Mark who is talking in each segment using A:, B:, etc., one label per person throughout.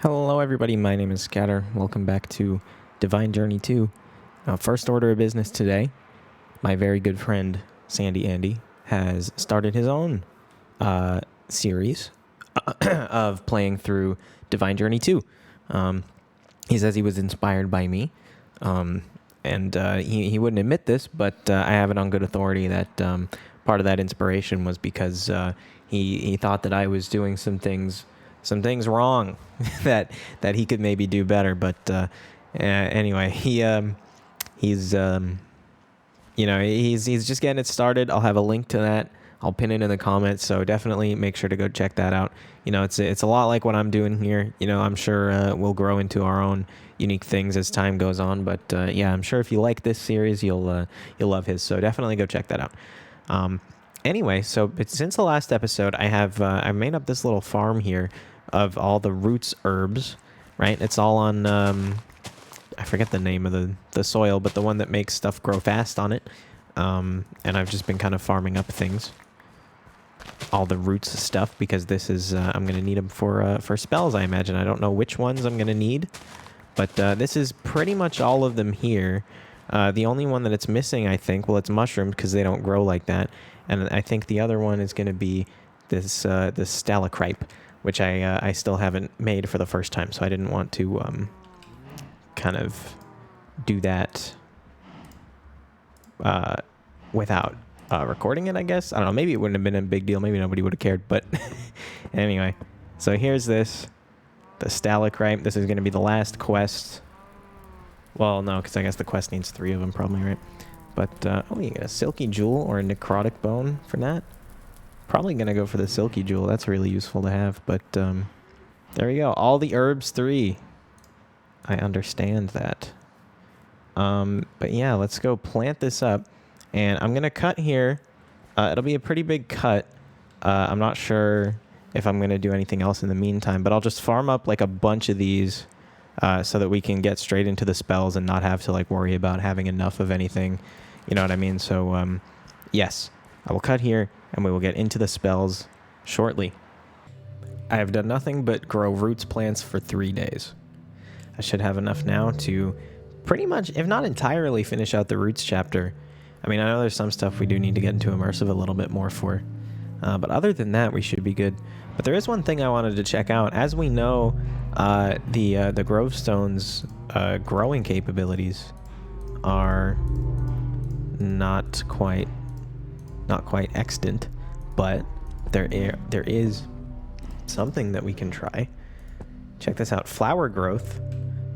A: Hello everybody, my name is Scatter. Welcome back to Divine Journey 2. First order of business today, my very good friend Sandy Andy has started his own series of playing through Divine Journey 2. He says he was inspired by me, and he wouldn't admit this, but I have it on good authority that part of that inspiration was because he thought that I was doing some things wrong that he could maybe do better. But anyway, he's just getting it started. I'll have a link to that. I'll pin it in the comments, so definitely make sure to go check that out. It's a lot like what I'm doing here. I'm sure we'll grow into our own unique things as time goes on. But yeah, I'm sure if you like this series, you'll love his. So definitely go check that out. Anyway, so since the last episode, I made up this little farm here of all the roots herbs, right? It's all on, I forget the name of the soil, but the one that makes stuff grow fast on it. And I've just been kind of farming up things, all the roots stuff, because this is, I'm going to need them for spells, I imagine. I don't know which ones I'm going to need, but this is pretty much all of them here. The only one that it's missing, I think, well, it's mushrooms because they don't grow like that. And I think the other one is going to be this stalactite, which I still haven't made for the first time, so I didn't want to kind of do that without recording it, I guess. I don't know, maybe it wouldn't have been a big deal, maybe nobody would have cared, but anyway. So here's the stalactite. This is going to be the last quest. Well, no, because I guess the quest needs 3 of them probably, right? But, you get a silky jewel or a necrotic bone for that. Probably going to go for the silky jewel. That's really useful to have. But there we go. All the herbs 3. I understand that. But yeah, let's go plant this up. And I'm going to cut here. It'll be a pretty big cut. I'm not sure if I'm going to do anything else in the meantime. But I'll just farm up like a bunch of these so that we can get straight into the spells and not have to like worry about having enough of anything. You know what I mean? So yes, I will cut here. And we will get into the spells shortly. I have done nothing but grow roots plants for 3 days. I should have enough now to pretty much, if not entirely, finish out the roots chapter. I mean, I know there's some stuff we do need to get into immersive a little bit more for. But other than that, we should be good. But there is one thing I wanted to check out. As we know, the Grovestone's growing capabilities are not quite extant, but there is something that we can try. Check this out. Flower growth.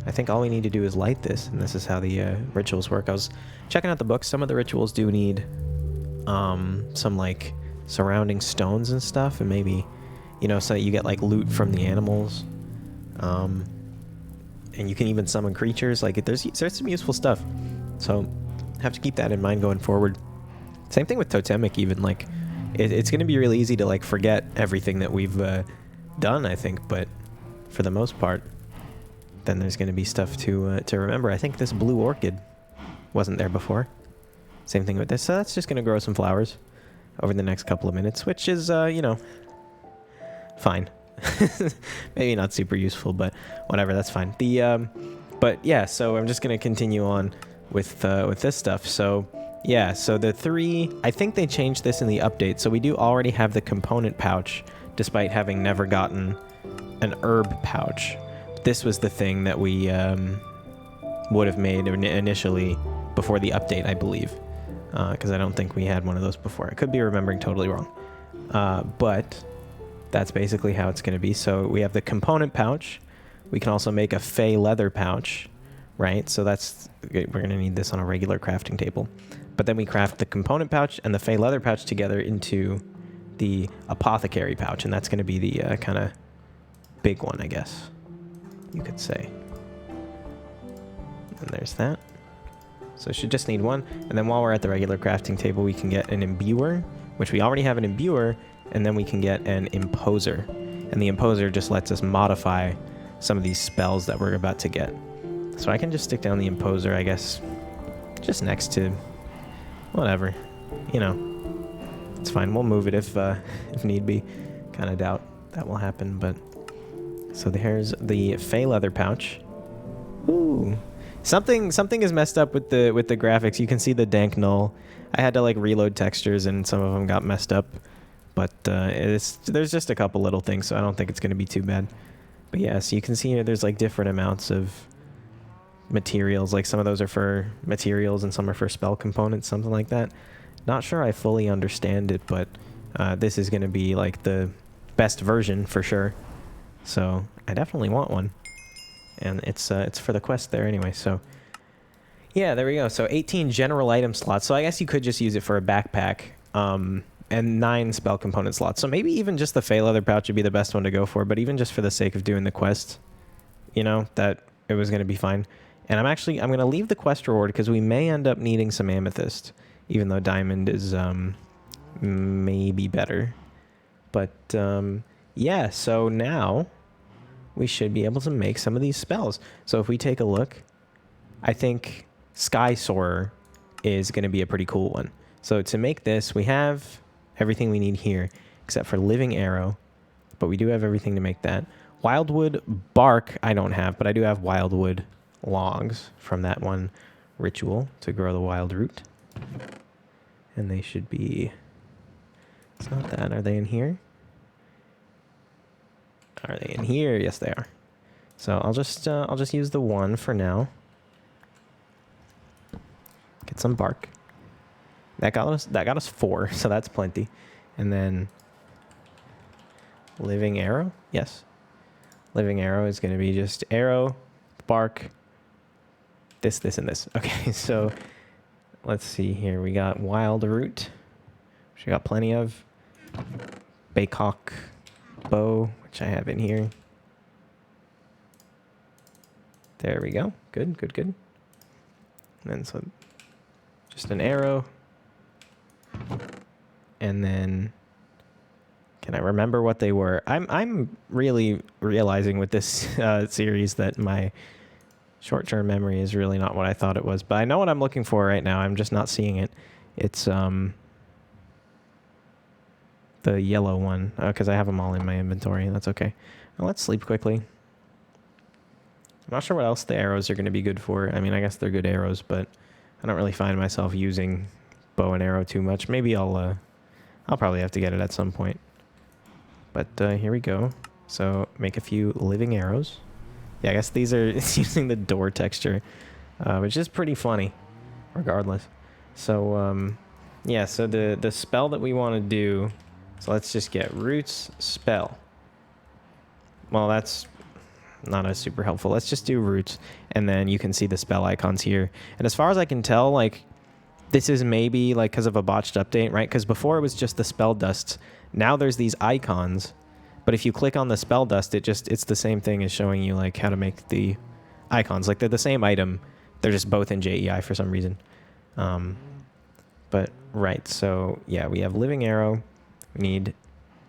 A: I think all we need to do is light this, and this is how the rituals work. I was checking out the book. Some of the rituals do need some like surrounding stones and stuff, and maybe so that you get like loot from the animals, and you can even summon creatures. Like there's some useful stuff, so have to keep that in mind going forward. Same thing with totemic, even like it's going to be really easy to like forget everything that we've done, I think, but for the most part, then there's going to be stuff to remember. I think this blue orchid wasn't there before. Same thing with this. So that's just going to grow some flowers over the next couple of minutes, which is fine. Maybe not super useful, but whatever, that's fine. But yeah, so I'm just going to continue on with this stuff. So yeah, so the 3, I think they changed this in the update. So we do already have the component pouch, despite having never gotten an herb pouch. This was the thing that we would have made initially before the update, I believe. Because I don't think we had one of those before. I could be remembering totally wrong. But that's basically how it's going to be. So we have the component pouch. We can also make a fey leather pouch, right? So we're going to need this on a regular crafting table. But then we craft the component pouch and the fey leather pouch together into the apothecary pouch, and that's going to be the kind of big one, I guess you could say. And there's that. So should just need one. And then while we're at the regular crafting table, we can get an imbuer, which we already have an imbuer, and then we can get an imposer. And the imposer just lets us modify some of these spells that we're about to get. So I can just stick down the imposer, I guess, just next to whatever, it's fine. We'll move it if need be. Kind of doubt that will happen, but So there's the Fey leather pouch. Ooh. Something is messed up with the graphics. You can see the dank null. I had to like reload textures and some of them got messed up. But there's just a couple little things, so I don't think it's going to be too bad. But yeah, so you can see here there's like different amounts of materials. Like some of those are for materials and some are for spell components, something like that. Not sure I fully understand it, but this is going to be like the best version for sure. So I definitely want one. And it's for the quest there anyway, so yeah, there we go. So 18 general item slots. So I guess you could just use it for a backpack, and 9 spell component slots. So maybe even just the Fey leather pouch would be the best one to go for, but even just for the sake of doing the quest, you know, that it was going to be fine. And I'm going to leave the quest reward because we may end up needing some amethyst, even though diamond is maybe better. But yeah, so now we should be able to make some of these spells. So if we take a look, I think Sky Soarer is going to be a pretty cool one. So to make this, we have everything we need here, except for Living Arrow, but we do have everything to make that. Wildwood Bark I don't have, but I do have Wildwood Logs from that one ritual to grow the wild root. And they should be... It's not that. Are they in here? Are they in here? Yes, they are. So I'll just use the one for now. Get some bark. That got us 4, so that's plenty. And then Living Arrow? Yes. Living Arrow is going to be just arrow, bark, this, and this. Okay, so let's see here. We got wild root, which we got plenty of. Baycock bow, which I have in here. There we go. Good. And then so just an arrow. And then can I remember what they were? I'm really realizing with this series that my short-term memory is really not what I thought it was. But I know what I'm looking for right now. I'm just not seeing it. It's the yellow one, because I have them all in my inventory. That's okay. Well, let's sleep quickly. I'm not sure what else the arrows are going to be good for. I mean, I guess they're good arrows, but I don't really find myself using bow and arrow too much. Maybe I'll probably have to get it at some point. But here we go. So make a few living arrows. Yeah, I guess these are it's using the door texture, which is pretty funny, regardless. So yeah, so the spell that we want to do. So let's just get roots spell. Well, that's not as super helpful. Let's just do roots, and then you can see the spell icons here. And as far as I can tell, like, this is maybe like because of a botched update, right? Because before it was just the spell dusts. Now there's these icons, but if you click on the spell dust, it's the same thing as showing you like how to make the icons. Like they're the same item, they're just both in JEI for some reason. But right, so yeah, we have living arrow. We need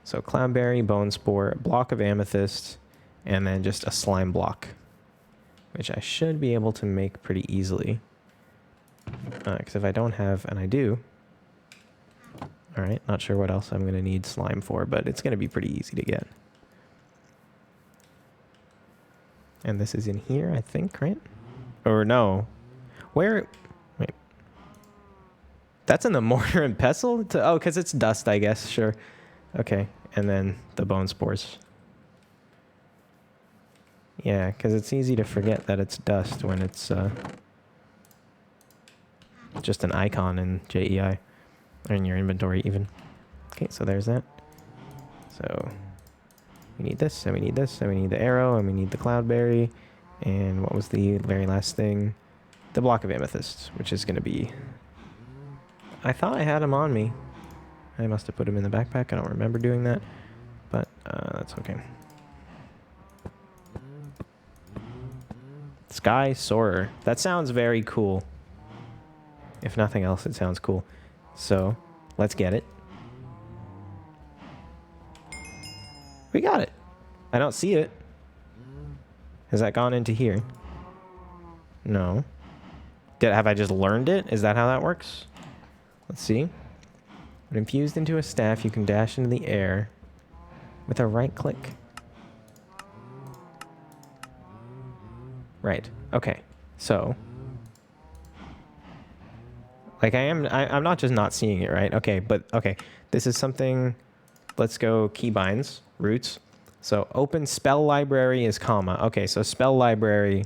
A: so cloudberry, bone spore, block of amethyst, and then just a slime block, which I should be able to make pretty easily. Because if I don't have, and I do, all right, not sure what else I'm going to need slime for, but it's going to be pretty easy to get. And this is in here, I think, right? Or no. Where? Wait. That's in the mortar and pestle? Oh, because it's dust, I guess. Sure. Okay. And then the bone spores. Yeah, because it's easy to forget that it's dust when it's just an icon in JEI. Or in your inventory, even. Okay, so there's that. So we need this, and we need this, and we need the arrow, and we need the cloudberry. And what was the very last thing? The block of amethyst, which is going to be... I thought I had them on me. I must have put them in the backpack. I don't remember doing that. But that's okay. Sky Soarer. That sounds very cool. If nothing else, it sounds cool. So, let's get it. We got it. I don't see it. Has that gone into here? No. Have I just learned it? Is that how that works? Let's see. When infused into a staff, you can dash into the air with a right click. Right. Okay. So, like I'm not just not seeing it, right? Okay, but okay. This is something, let's go keybinds, roots. So open spell library is comma. Okay, so spell library,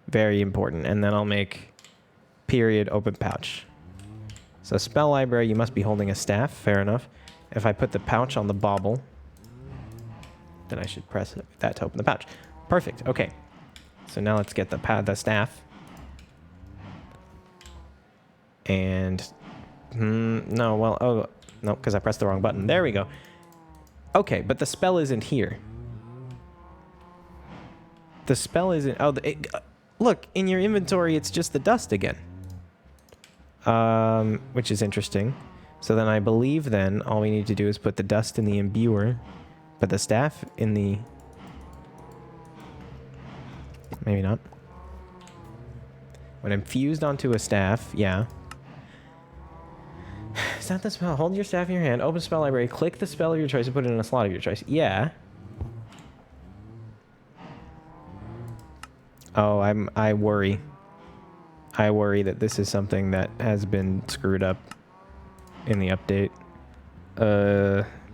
A: very important. And then I'll make period open pouch. So spell library, you must be holding a staff. Fair enough. If I put the pouch on the bauble, then I should press that to open the pouch. Perfect. Okay. So now let's get the staff. And no, well, oh no, because I pressed the wrong button. There we go. Okay, but the spell isn't here. The spell isn't. Oh, look in your inventory. It's just the dust again. Which is interesting. So then I believe then all we need to do is put the dust in the imbuer, but the staff in the... Maybe not. When infused onto a staff, yeah. Is that the spell? Hold your staff in your hand, open spell library, click the spell of your choice and put it in a slot of your choice. Yeah. Oh, I worry. I worry that this is something that has been screwed up in the update.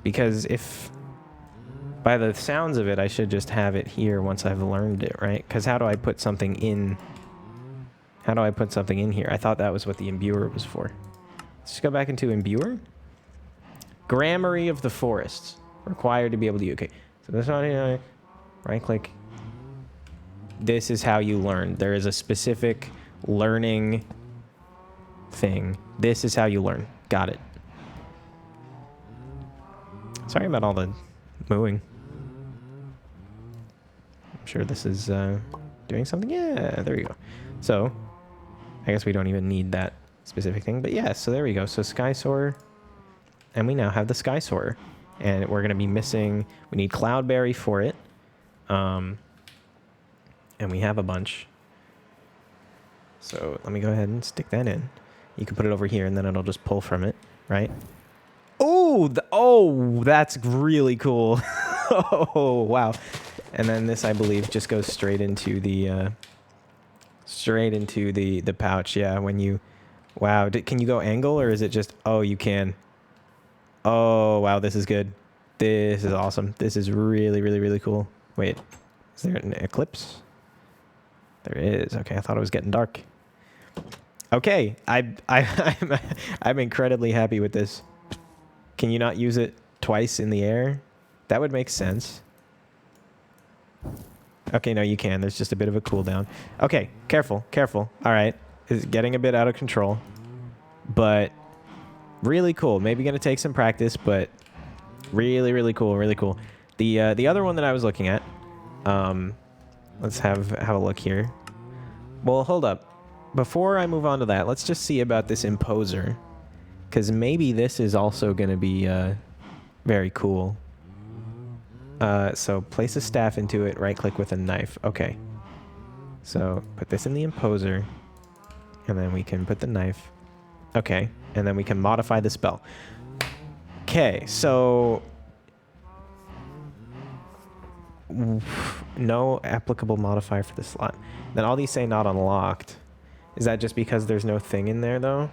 A: Because if... By the sounds of it, I should just have it here once I've learned it, right? Because how do I put something in... How do I put something in here? I thought that was what the imbuer was for. Let's just go back into imbuer. Grammary of the forests. Required to be able to... Okay, so this one, right click. This is how you learn. There is a specific learning thing. This is how you learn. Got it. Sorry about all the mooing. I'm sure this is doing something. Yeah, there we go. So, I guess we don't even need that specific thing. But yeah, so there we go. So Sky Soarer. And we now have the Sky Soarer. And we're going to be missing... We need Cloudberry for it. And we have a bunch. So let me go ahead and stick that in. You can put it over here, and then it'll just pull from it, right? Oh, that's really cool. Oh, wow. And then this, I believe, just goes straight into the pouch. Yeah, when you... Wow, can you go angle, or is it just... Oh, you can. Oh, wow, this is good. This is awesome. This is really, really, really cool. Wait, is there an eclipse? There is. Okay, I thought it was getting dark. Okay, I'm incredibly happy with this. Can you not use it twice in the air? That would make sense. Okay, no, you can. There's just a bit of a cooldown. Okay, careful, careful. All right, it's getting a bit out of control, but really cool. Maybe gonna take some practice, but really, really cool, really cool. The other one that I was looking at, let's have a look here. Well, hold up. Before I move on to that, let's just see about this imposer, because maybe this is also going to be very cool. So place a staff into it, right-click with a knife. Okay. So put this in the imposer, and then we can put the knife. Okay, and then we can modify the spell. Okay, so... No applicable modifier for the slot. Then all these say not unlocked. Is that just because there's no thing in there, though?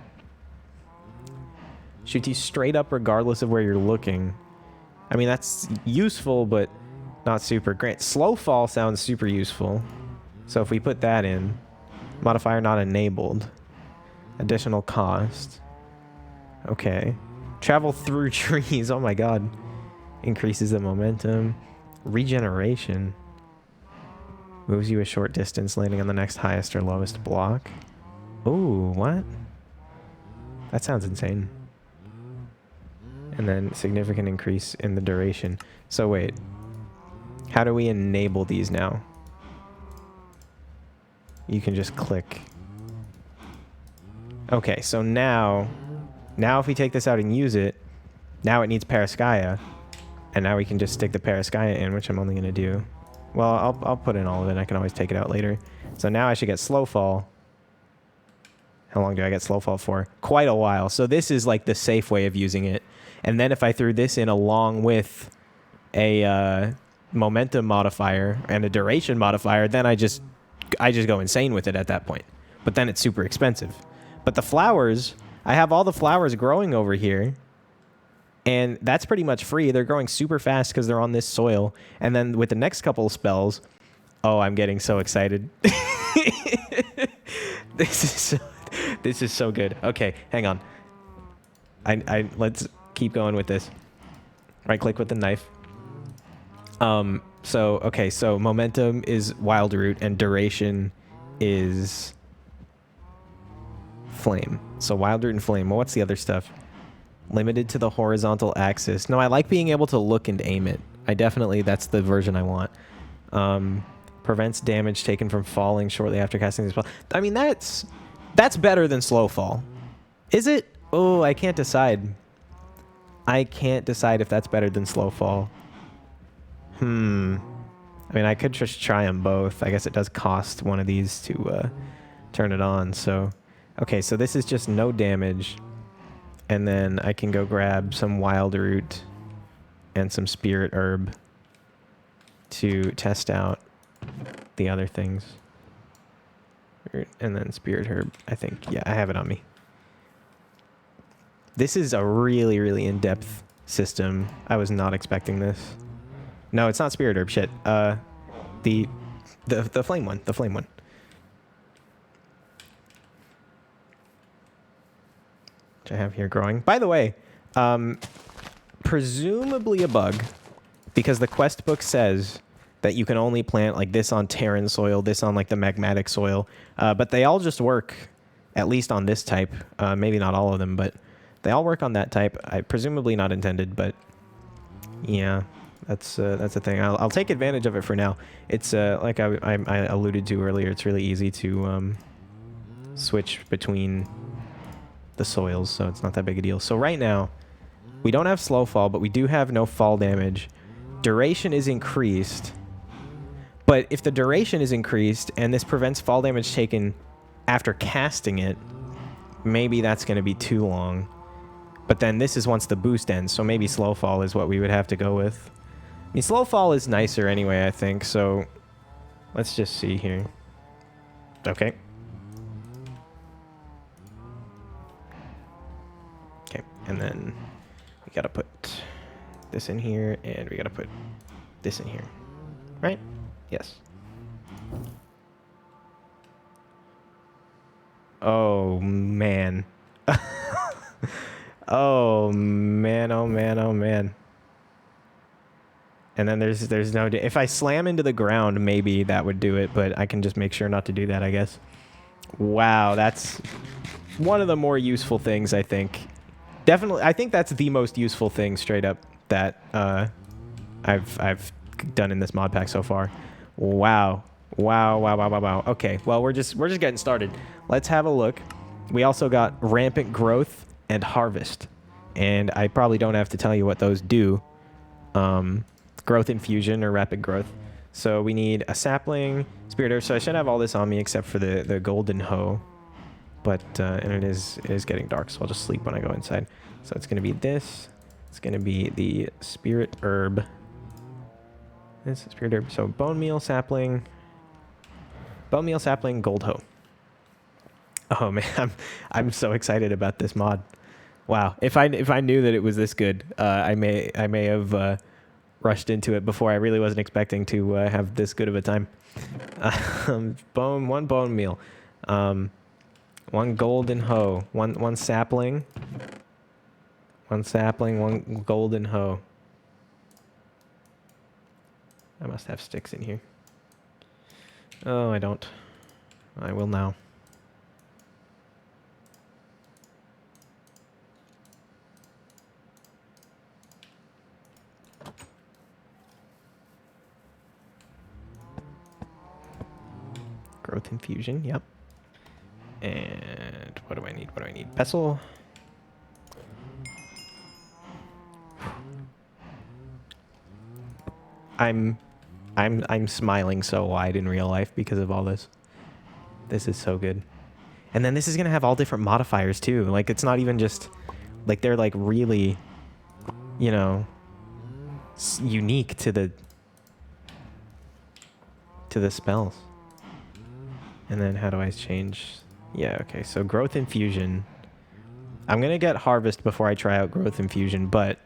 A: Shoots you straight up regardless of where you're looking. I mean, that's useful, but not super great. Slow fall sounds super useful. So if we put that in, modifier not enabled. Additional cost. Okay. Travel through trees. Oh my god. Increases the momentum. Regeneration. Moves you a short distance, landing on the next highest or lowest block. Ooh, what? That sounds insane. And then significant increase in the duration. So wait. How do we enable these now? You can just click. Okay, so now if we take this out and use it, now it needs Paraskaya. And now we can just stick the Paraskaya in, which I'm only going to do. Well, I'll put in all of it. I can always take it out later. So now I should get slow fall. How long do I get slow fall for? Quite a while. So this is like the safe way of using it. And then if I threw this in along with a momentum modifier and a duration modifier, then I just I just go insane with it at that point. But then it's super expensive. But the flowers, I have all the flowers growing over here. And that's pretty much free. They're growing super fast because they're on this soil. And then with the next couple of spells, oh, I'm getting so excited. This is so good. Okay, hang on. Let's keep going with this. Right click with the knife. So momentum is wild root and duration is flame. So wild root and flame. Well, what's the other stuff? Limited to the horizontal axis. No, I like being able to look and aim it. That's the version I want. Prevents damage taken from falling shortly after casting the spell. I mean, that's better than slow fall. Is it? Oh, I can't decide. I can't decide if that's better than slow fall. I mean, I could just try them both. I guess it does cost one of these to turn it on. So, okay, so this is just no damage. And then I can go grab some wild root and some spirit herb to test out the other things. And then spirit herb, I think. Yeah, I have it on me. This is a really, really in-depth system. I was not expecting this. No, it's not spirit herb. Shit. The flame one. The flame one. Which I have here growing. By the way, presumably a bug, because the quest book says that you can only plant like this on Terran soil, this on like the magmatic soil, but they all just work, at least on this type. Maybe not all of them, but they all work on that type. Presumably not intended, but yeah, that's a thing. I'll take advantage of it for now. It's like I alluded to earlier. It's really easy to switch between the soils, so it's not that big a deal. So right now, we don't have slow fall, but we do have no fall damage. Duration is increased, but if the duration is increased and this prevents fall damage taken after casting it, maybe that's going to be too long. But then this is once the boost ends, so maybe slow fall is what we would have to go with. I mean, slow fall is nicer anyway, I think, so let's just see here. Okay. Okay, and then we gotta put this in here, and we gotta put this in here. Right? Yes. Oh, man. Oh, man, oh, man, oh, man. And then there's no... If I slam into the ground, maybe that would do it, but I can just make sure not to do that, I guess. Wow, that's one of the more useful things, I think. Definitely, I think that's the most useful thing, straight up, that I've done in this mod pack so far. Wow. Wow, wow, wow, wow, wow. Okay, well, we're just getting started. Let's have a look. We also got rampant growth and harvest. And I probably don't have to tell you what those do. Growth infusion or rapid growth. So we need a sapling, spirit herb. So I should have all this on me except for the golden hoe. But and it is getting dark, so I'll just sleep when I go inside. So it's gonna be this. It's gonna be the spirit herb. This is spirit herb. So bone meal, sapling, gold hoe. Oh man, I'm so excited about this mod. Wow, if I knew that it was this good, I may have rushed into it before. I really wasn't expecting to have this good of a time. One bone meal, one golden hoe, one sapling, one golden hoe. I must have sticks in here. Oh, I don't. I will now. Growth infusion, yep. And what do I need? Pestle. I'm smiling so wide in real life because of all this. This is so good. And then this is gonna have all different modifiers too. Like it's not even just like they're like really, you know, unique to the spells. And then how do I change? Yeah, okay. So growth infusion. I'm going to get harvest before I try out growth infusion, but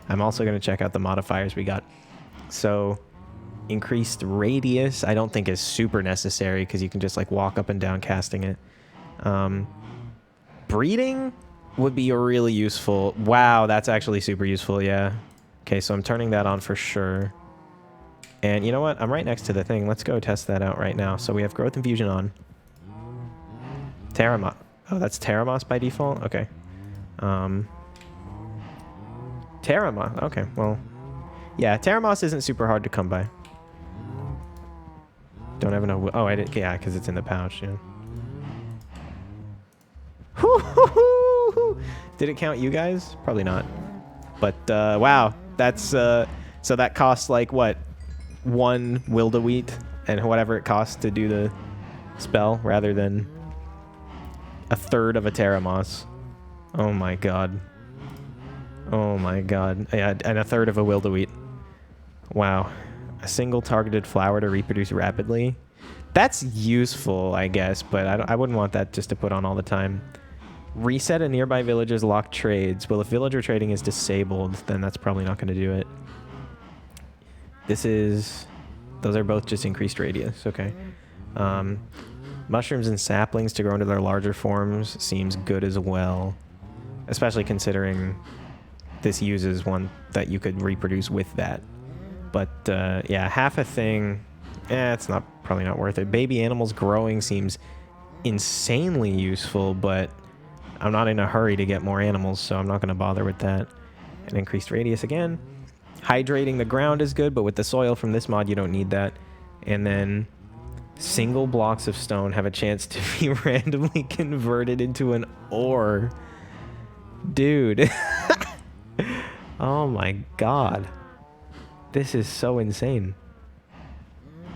A: I'm also going to check out the modifiers we got. So increased radius, I don't think is super necessary because you can just like walk up and down casting it. Breeding would be really useful. Wow, that's actually super useful, yeah. Okay, so I'm turning that on for sure. And you know what? I'm right next to the thing. Let's go test that out right now. So we have growth infusion on. Terramos. Oh, that's Terramos by default? Okay. Terramos. Okay, well. Yeah, Terramos isn't super hard to come by. Don't have enough. Oh, I did. Yeah, because it's in the pouch, yeah. Did it count you guys? Probably not. But, wow. That's, so that costs like, what? 1 wildeweed and whatever it costs to do the spell rather than a third of a Terramos. Oh my god. Oh my god. Yeah, and a third of a wildeweed. Wow. A single targeted flower to reproduce rapidly. That's useful, I guess, but I wouldn't want that just to put on all the time. Reset a nearby villager's locked trades. Well, if villager trading is disabled, then that's probably not going to do it. This is... Those are both just increased radius. Okay. Mushrooms and saplings to grow into their larger forms seems good as well. Especially considering this uses one that you could reproduce with that. But, yeah, half a thing... it's probably not worth it. Baby animals growing seems insanely useful, but I'm not in a hurry to get more animals, so I'm not going to bother with that. And increased radius again. Hydrating the ground is good, but with the soil from this mod, you don't need that. And then single blocks of stone have a chance to be randomly converted into an ore. Dude. Oh my god. This is so insane.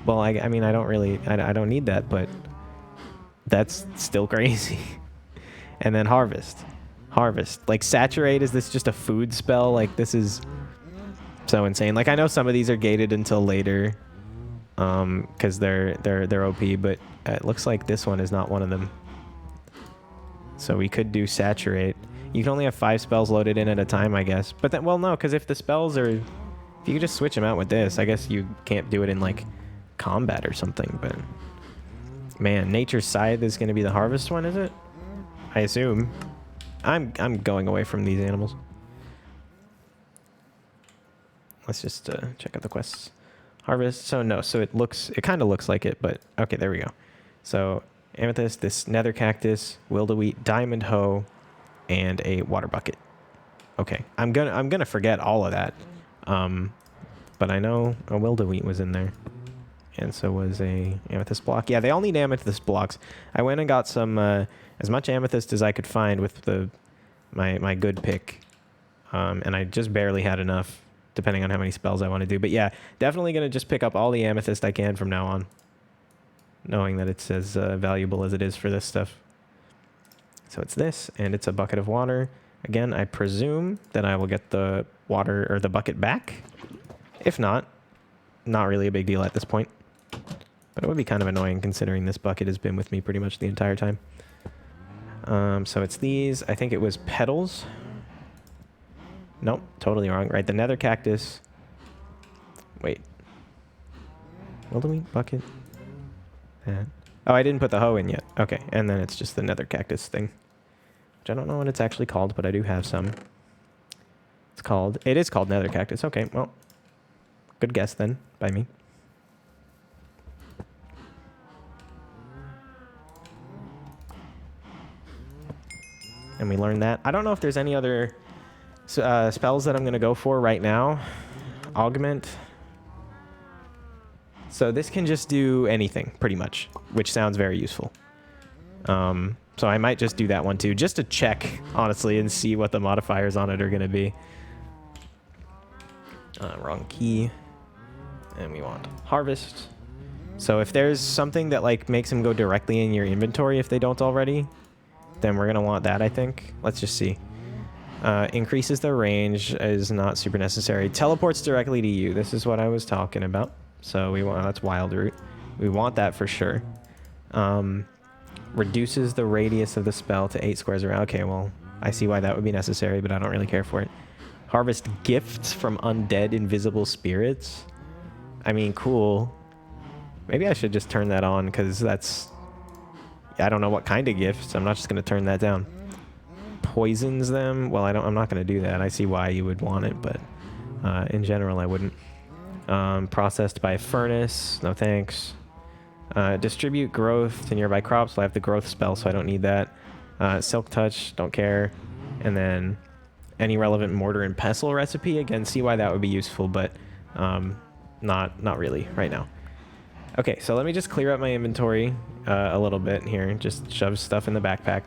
A: Well, I mean, I don't really... I don't need that, but that's still crazy. And then harvest. Harvest. Like, saturate, is this just a food spell? Like, this is so insane. Like, I know some of these are gated until later, because they're OP, but it looks like this one is not one of them. So we could do saturate. You can only have 5 spells loaded in at a time, I guess. But then, well, no, because if the spells are... If you could just switch them out with this, I guess you can't do it in, like, combat or something, but... Man, Nature's Scythe is going to be the harvest one, is it? I assume. I'm going away from these animals. Let's just check out the quests. Harvest. So no, so it kind of looks like it, but okay, there we go. So amethyst, this nether cactus, wildeweed, diamond hoe, and a water bucket. Okay, I'm gonna forget all of that. But I know a wildeweed was in there, and so was a amethyst block. Yeah, they all need amethyst blocks. I went and got some as much amethyst as I could find with my good pick, and I just barely had enough, depending on how many spells I want to do. But yeah, definitely going to just pick up all the amethyst I can from now on, knowing that it's as valuable as it is for this stuff. So it's this, and it's a bucket of water. Again, I presume that I will get the water or the bucket back. If not really a big deal at this point. But it would be kind of annoying considering this bucket has been with me pretty much the entire time. So it's these. I think it was petals. Nope, totally wrong. Right, the nether cactus. Wait. Wildeweed bucket. Oh, I didn't put the hoe in yet. Okay, and then it's just the nether cactus thing. Which I don't know what it's actually called, but I do have some. It is called nether cactus. Okay, well. Good guess then, by me. And we learned that. I don't know if there's any other spells that I'm going to go for right now. Augment. So this can just do anything, pretty much, which sounds very useful. So I might just do that one too, just to check, honestly, and see what the modifiers on it are going to be. Wrong key. And we want harvest. So if there's something that like makes them go directly in your inventory if they don't already, then we're going to want that, I think. Let's just see. Increases their range is not super necessary. Teleports directly to you. This is what I was talking about. So we want, that's Wild Root. We want that for sure. Reduces the radius of the spell to 8 squares around. Okay, well, I see why that would be necessary, but I don't really care for it. Harvest gifts from undead invisible spirits. I mean, cool. Maybe I should just turn that on, because that's... I don't know what kind of gifts. I'm not just going to turn that down. Poisons them. Well, I'm not going to do that. I see why you would want it, but in general, I wouldn't. Processed by furnace. No thanks. Distribute growth to nearby crops. Well, I have the growth spell, so I don't need that. Silk touch. Don't care. And then any relevant mortar and pestle recipe. Again, see why that would be useful, but not really right now. Okay, so let me just clear up my inventory a little bit here. Just shove stuff in the backpack.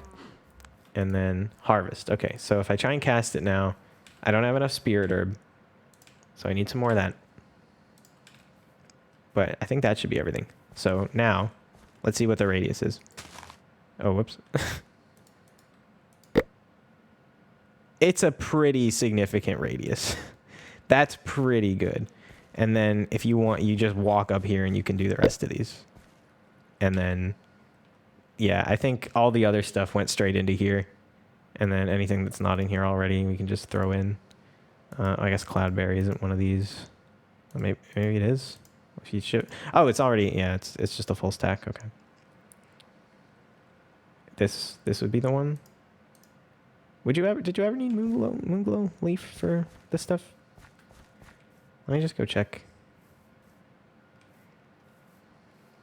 A: And then harvest. Okay, so if I try and cast it now, I don't have enough spirit herb. So I need some more of that. But I think that should be everything. So now, let's see what the radius is. Oh, whoops. It's a pretty significant radius. That's pretty good. And then if you want, you just walk up here and you can do the rest of these. And then, yeah, I think all the other stuff went straight into here. And then anything that's not in here already, we can just throw in. I guess Cloudberry isn't one of these. Maybe it is. If you should, oh, it's already, yeah, it's just a full stack. Okay. This would be the one. Did you ever need Moonglow leaf for this stuff? Let me just go check.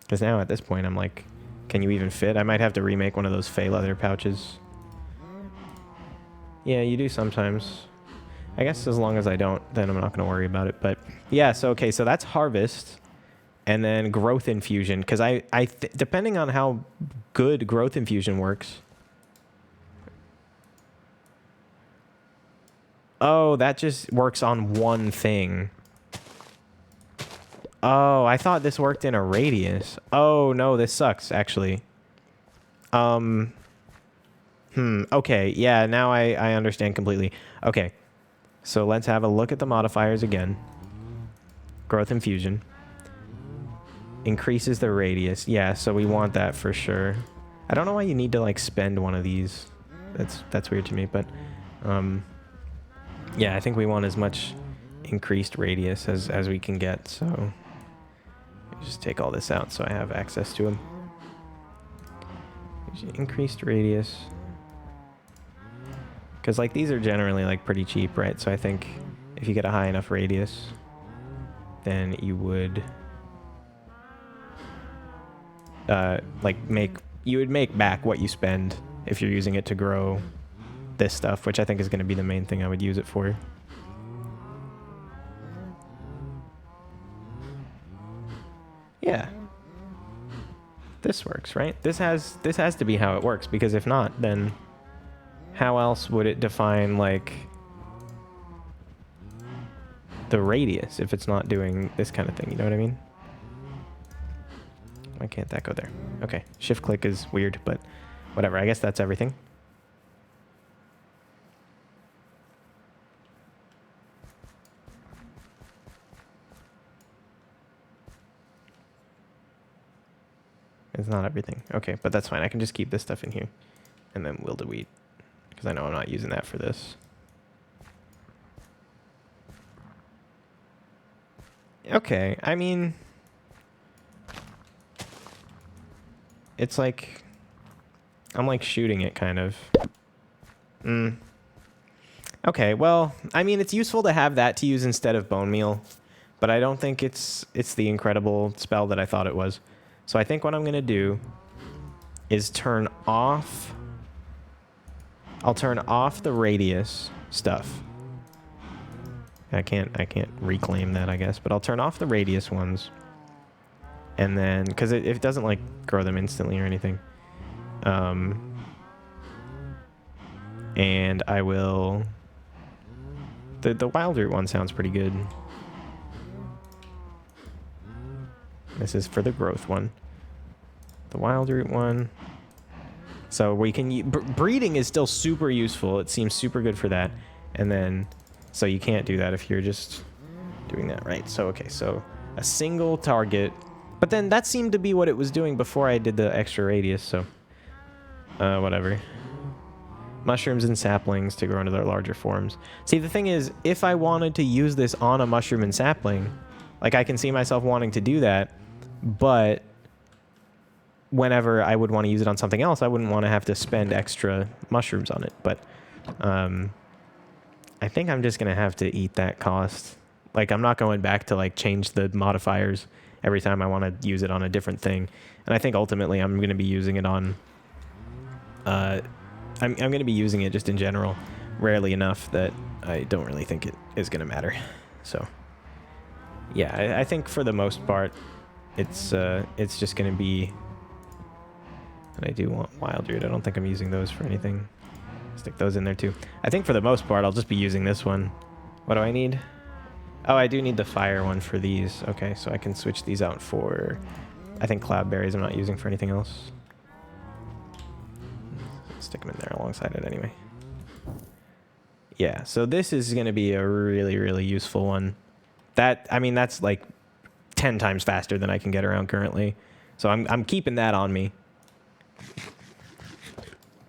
A: Because now at this point, I'm like, can you even fit? I might have to remake one of those Fey leather pouches. Yeah, you do sometimes. I guess as long as I don't, then I'm not going to worry about it. But yeah, so okay, so that's harvest. And then growth infusion. Because depending on how good growth infusion works. Oh, that just works on one thing. Oh, I thought this worked in a radius. Oh, no, this sucks, actually. Okay, yeah, now I understand completely. Okay, so let's have a look at the modifiers again. Growth infusion. Increases the radius. Yeah, so we want that for sure. I don't know why you need to, like, spend one of these. That's weird to me, but... yeah, I think we want as much increased radius as we can get, so... just take all this out so I have access to them. Increased radius. Because, like, these are generally, like, pretty cheap, right? So I think if you get a high enough radius, then you would... you would make back what you spend if you're using it to grow this stuff, which I think is going to be the main thing I would use it for. Yeah. This works, right? This has to be how it works, because if not, then how else would it define, like, the radius if it's not doing this kind of thing, you know what I mean? Why can't that go there? Okay, shift click is weird, but whatever. I guess that's everything. It's not everything. Okay, but that's fine. I can just keep this stuff in here, and then we'll delete, because I know I'm not using that for this. Okay, I mean... it's like... I'm like shooting it, kind of. Okay, well, I mean, it's useful to have that to use instead of bone meal, but I don't think it's the incredible spell that I thought it was. So I think what I'm going to do is turn off... I'll turn off the radius stuff. I can't reclaim that, I guess, but I'll turn off the radius ones. And then, because it doesn't, like, grow them instantly or anything. And I will... The wild root one sounds pretty good. This is for the growth one. The wild root one. So we can... breeding is still super useful. It seems super good for that. And then... so you can't do that if you're just doing that, right? So, okay, so a single target... But then that seemed to be what it was doing before I did the extra radius, so... whatever. Mushrooms and saplings to grow into their larger forms. See, the thing is, if I wanted to use this on a mushroom and sapling, like, I can see myself wanting to do that, but whenever I would want to use it on something else, I wouldn't want to have to spend extra mushrooms on it. But I think I'm just going to have to eat that cost. Like, I'm not going back to, like, change the modifiers every time I want to use it on a different thing. And I think ultimately I'm going to be using it on... I'm going to be using it just in general rarely enough that I don't really think it is going to matter. So, yeah, I think for the most part, it's just going to be... And I do want wild root. I don't think I'm using those for anything. Stick those in there too. I think for the most part, I'll just be using this one. What do I need? Oh, I do need the fire one for these. Okay, so I can switch these out for... I think cloudberries I'm not using for anything else. Stick them in there alongside it anyway. Yeah, so this is going to be a really, really useful one. That, I mean, that's like 10 times faster than I can get around currently. So I'm keeping that on me.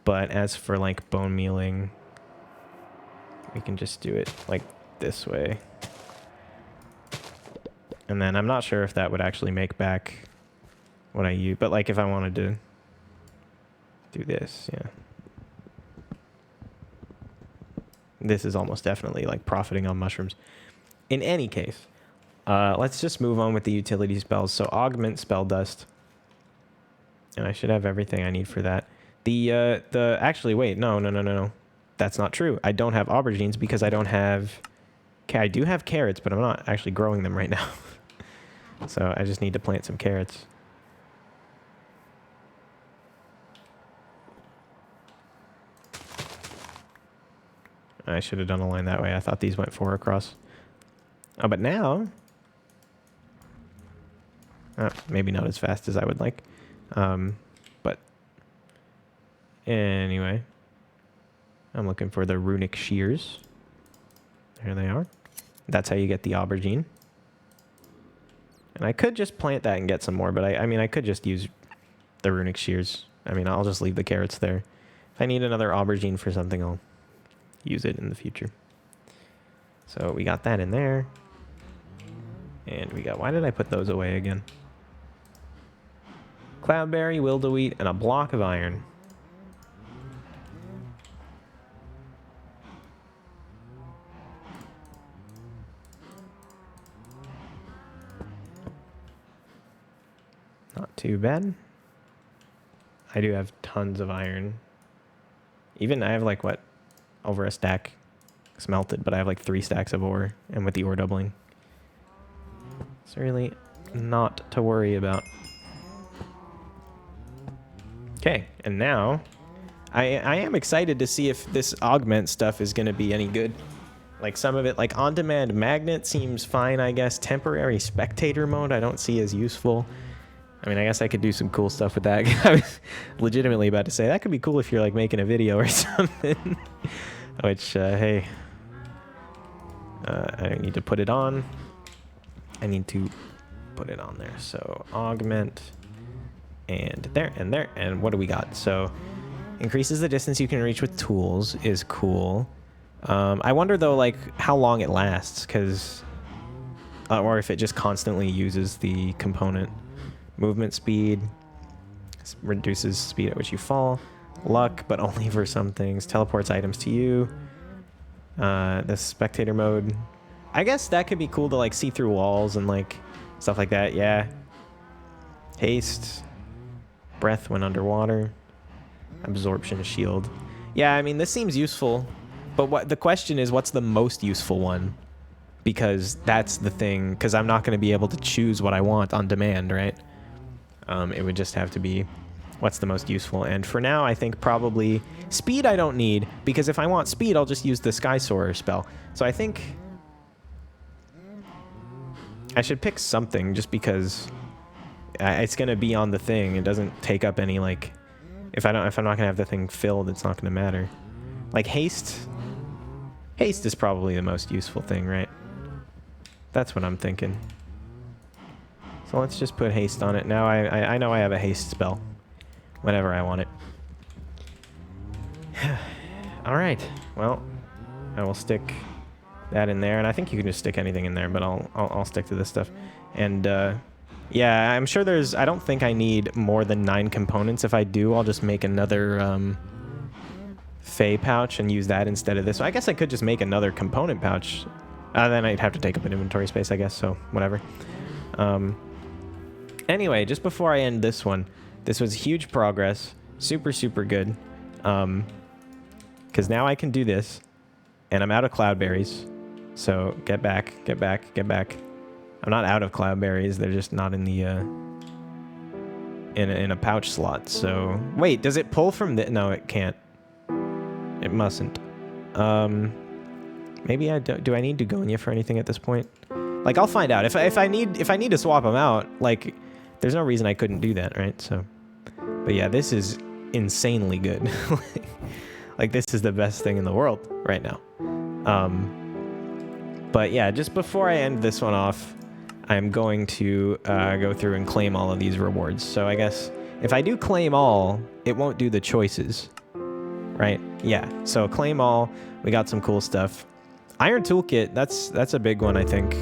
A: But as for like bone mealing, we can just do it like this way. And then I'm not sure if that would actually make back what I use. But like if I wanted to do this, yeah. This is almost definitely like profiting on mushrooms. In any case, let's just move on with the utility spells. So augment spell dust. And I should have everything I need for that. Actually, wait, no. That's not true. I don't have aubergines because I don't have... Okay, I do have carrots, but I'm not actually growing them right now. So I just need to plant some carrots. I should have done a line that way. I thought these went 4 across. Oh, but now... maybe not as fast as I would like. But anyway, I'm looking for the runic shears. There they are. That's how you get the aubergine. And I could just plant that and get some more, but I mean, I could just use the runic shears. I mean, I'll just leave the carrots there. If I need another aubergine for something, I'll use it in the future. So we got that in there. And we got... Why did I put those away again? Cloudberry, wildeweed, and a block of iron. Not too bad. I do have tons of iron. Even I have like, what, over a stack smelted, but I have like 3 stacks of ore, and with the ore doubling. It's really not to worry about. Okay, and now I am excited to see if this augment stuff is going to be any good. Like some of it, like on-demand magnet seems fine, I guess. Temporary spectator mode I don't see as useful. I mean, I guess I could do some cool stuff with that. I was legitimately about to say, that could be cool if you're like making a video or something. Which, hey, I don't need to put it on. I need to put it on there. So augment and there and there. And what do we got? So increases the distance you can reach with tools is cool. I wonder though, like how long it lasts, because or if it just constantly uses the component. Movement speed reduces speed at which you fall. Luck, but only for some things. Teleports items to you. The spectator mode. I guess that could be cool to like see through walls and like stuff like that. Yeah. Haste. Breath when underwater. Absorption shield. Yeah, I mean this seems useful, but what the question is, what's the most useful one? Because that's the thing. Because I'm not going to be able to choose what I want on demand, right? It would just have to be what's the most useful. And for now, I think probably speed I don't need, because if I want speed, I'll just use the Sky Soarer spell. So I think I should pick something just because it's going to be on the thing. It doesn't take up any, like, if I'm not going to have the thing filled, it's not going to matter. Like haste. Haste is probably the most useful thing, right? That's what I'm thinking. So So let's just put haste on it. Now I know I have a haste spell whenever I want it. All right. Well, I will stick that in there, and I think you can just stick anything in there, but I'll stick to this stuff. And yeah, I'm sure there's. I don't think I need more than 9 components. If I do, I'll just make another Fey pouch and use that instead of this. So I guess I could just make another component pouch. Then I'd have to take up an inventory space, I guess. So whatever. Anyway, just before I end this one, this was huge progress. Super, super good. Because now I can do this, and I'm out of cloudberries. So get back, get back, get back. I'm not out of cloudberries. They're just not in the in a pouch slot. So wait, does it pull from the? No, it can't. It mustn't. Maybe I do I need Dugonia for anything at this point? Like, I'll find out. If I need to swap them out, like, there's no reason I couldn't do that, right? So, but yeah, this is insanely good. Like, this is the best thing in the world right now. But yeah, just before I end this one off, I'm going to go through and claim all of these rewards. So I guess if I do claim all, it won't do the choices, right? Yeah. So claim all. We got some cool stuff. Iron Toolkit. That's a big one, I think.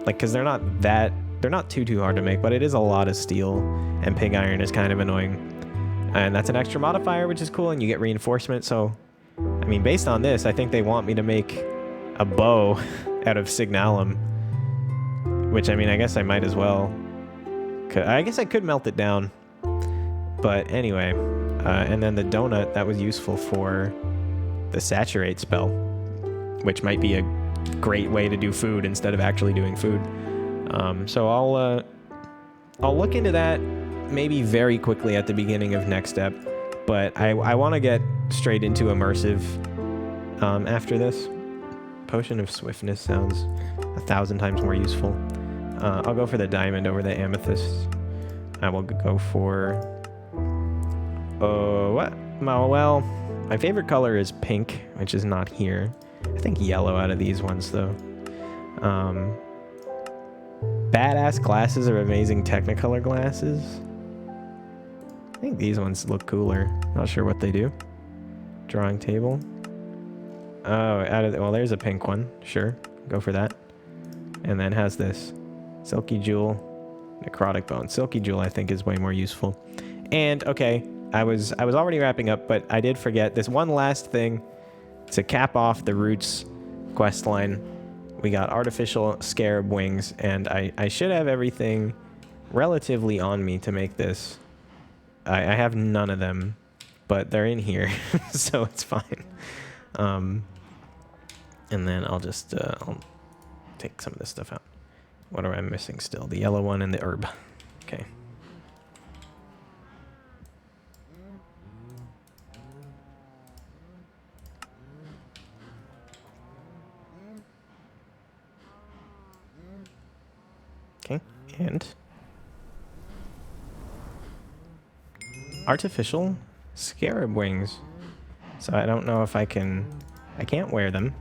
A: Like, because they're not too hard to make, but it is a lot of steel, and pig iron is kind of annoying. And that's an extra modifier, which is cool, and you get reinforcement. So, I mean, based on this, I think they want me to make a bow out of signalum, which, I mean, I guess I might as well. I guess I could melt it down. But anyway, and then the donut, that was useful for the saturate spell, which might be a great way to do food instead of actually doing food. So I'll look into that maybe very quickly at the beginning of next step, but I want to get straight into immersive after this. Potion of Swiftness sounds 1,000 times more useful. I'll go for the diamond over the amethyst. I will go for what? Well, my favorite color is pink, which is not here. I think yellow out of these ones, though. Badass glasses are amazing Technicolor glasses. I think these ones look cooler. Not sure what they do. Drawing table. Oh, well, there's a pink one. Sure, go for that. And then has this Silky Jewel, Necrotic Bone. Silky Jewel, I think, is way more useful. And okay, I was already wrapping up, but I did forget this one last thing to cap off the Roots quest line. We got artificial scarab wings, and I should have everything relatively on me to make this. I have none of them, but they're in here, so it's fine. And then I'll just I'll take some of this stuff out. What am I missing still? The yellow one and the herb. Okay. Okay, and artificial scarab wings. So I don't know if I can't wear them.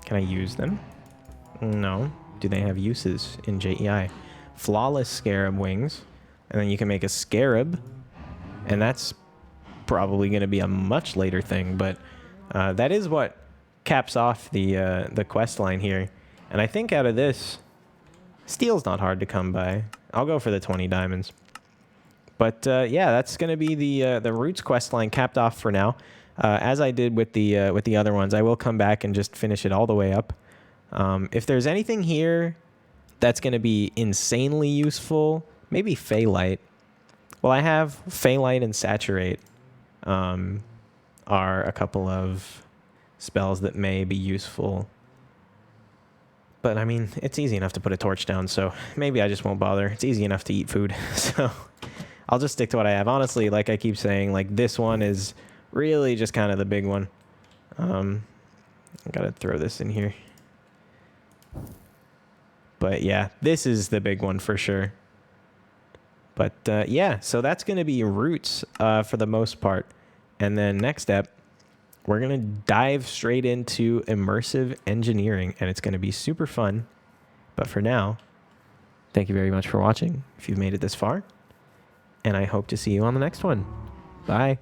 A: Can I use them? No. Do they have uses in JEI? Flawless scarab wings. And then you can make a scarab. And that's probably going to be a much later thing, but that is what caps off the quest line here. And I think out of this, steel's not hard to come by. I'll go for the 20 diamonds. But yeah, that's going to be the Roots quest line capped off for now. As I did with the other ones, I will come back and just finish it all the way up. If there's anything here that's going to be insanely useful, maybe Phaelite. Well, I have Phaelite and Saturate are a couple of spells that may be useful. But, I mean, it's easy enough to put a torch down, so maybe I just won't bother. It's easy enough to eat food, so I'll just stick to what I have. Honestly, like I keep saying, like, this one is really just kind of the big one. I gotta throw this in here. But, yeah, this is the big one for sure. But, yeah, so that's going to be Roots for the most part. And then next step, we're going to dive straight into immersive engineering, and it's going to be super fun. But for now, Thank you very much for watching if you've made it this far. And I hope to see you on the next one. Bye.